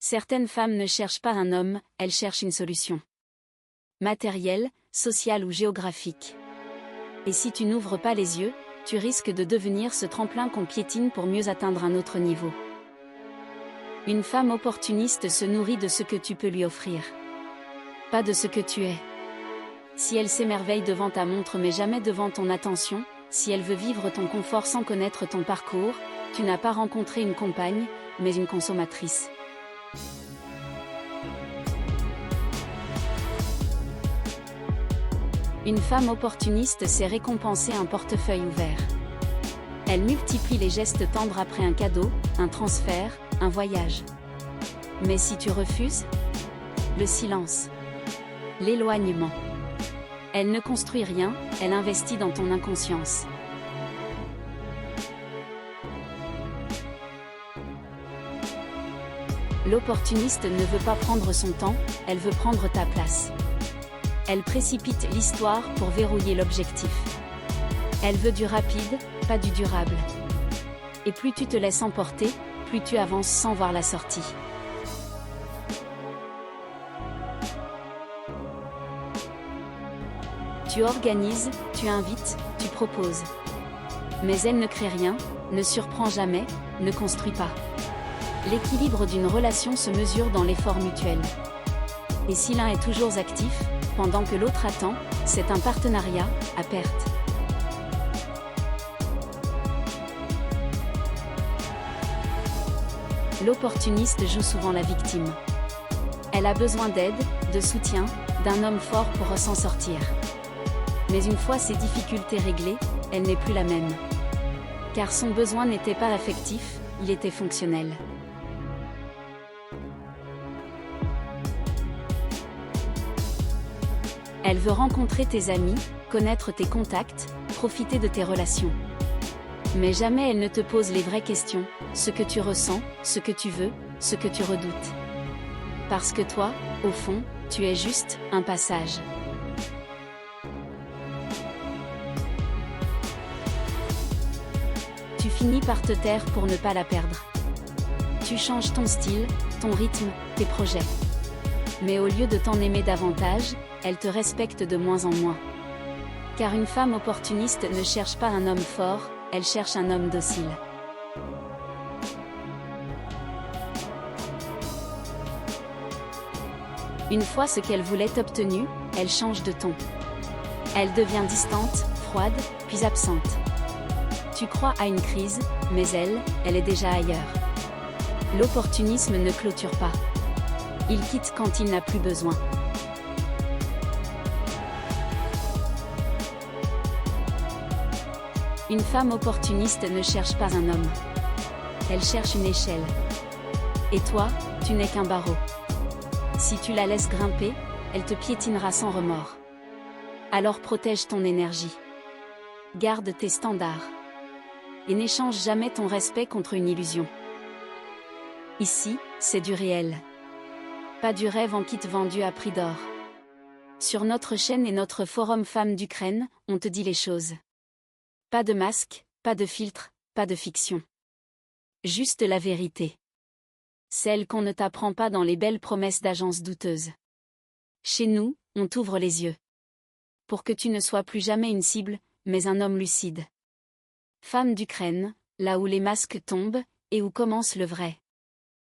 Certaines femmes ne cherchent pas un homme, elles cherchent une solution. Matérielle, sociale ou géographique. Et si tu n'ouvres pas les yeux, tu risques de devenir ce tremplin qu'on piétine pour mieux atteindre un autre niveau. Une femme opportuniste se nourrit de ce que tu peux lui offrir. Pas de ce que tu es. Si elle s'émerveille devant ta montre mais jamais devant ton attention, si elle veut vivre ton confort sans connaître ton parcours, tu n'as pas rencontré une compagne, mais une consommatrice. Une femme opportuniste sait récompenser un portefeuille ouvert. Elle multiplie les gestes tendres après un cadeau, un transfert, un voyage. Mais si tu refuses, le silence, l'éloignement. Elle ne construit rien, elle investit dans ton inconscience. L'opportuniste ne veut pas prendre son temps, elle veut prendre ta place. Elle précipite l'histoire pour verrouiller l'objectif. Elle veut du rapide, pas du durable. Et plus tu te laisses emporter, plus tu avances sans voir la sortie. Tu organises, tu invites, tu proposes. Mais elle ne crée rien, ne surprend jamais, ne construit pas. L'équilibre d'une relation se mesure dans l'effort mutuel. Et si l'un est toujours actif, pendant que l'autre attend, c'est un partenariat, à perte. L'opportuniste joue souvent la victime. Elle a besoin d'aide, de soutien, d'un homme fort pour s'en sortir. Mais une fois ses difficultés réglées, elle n'est plus la même. Car son besoin n'était pas affectif, il était fonctionnel. Elle veut rencontrer tes amis, connaître tes contacts, profiter de tes relations. Mais jamais elle ne te pose les vraies questions, ce que tu ressens, ce que tu veux, ce que tu redoutes. Parce que toi, au fond, tu es juste un passage. Tu finis par te taire pour ne pas la perdre. Tu changes ton style, ton rythme, tes projets. Mais au lieu de t'en aimer davantage, elle te respecte de moins en moins. Car une femme opportuniste ne cherche pas un homme fort, elle cherche un homme docile. Une fois ce qu'elle voulait obtenu, elle change de ton. Elle devient distante, froide, puis absente. Tu crois à une crise, mais elle est déjà ailleurs. L'opportunisme ne clôture pas. Il quitte quand il n'a plus besoin. Une femme opportuniste ne cherche pas un homme. Elle cherche une échelle. Et toi, tu n'es qu'un barreau. Si tu la laisses grimper, elle te piétinera sans remords. Alors protège ton énergie. Garde tes standards. Et n'échange jamais ton respect contre une illusion. Ici, c'est du réel. Pas du rêve en kit vendu à prix d'or. Sur notre chaîne et notre forum Femmes d'Ukraine, on te dit les choses. Pas de masque, pas de filtre, pas de fiction. Juste la vérité. Celle qu'on ne t'apprend pas dans les belles promesses d'agences douteuses. Chez nous, on t'ouvre les yeux. Pour que tu ne sois plus jamais une cible, mais un homme lucide. Femmes d'Ukraine, là où les masques tombent, et où commence le vrai.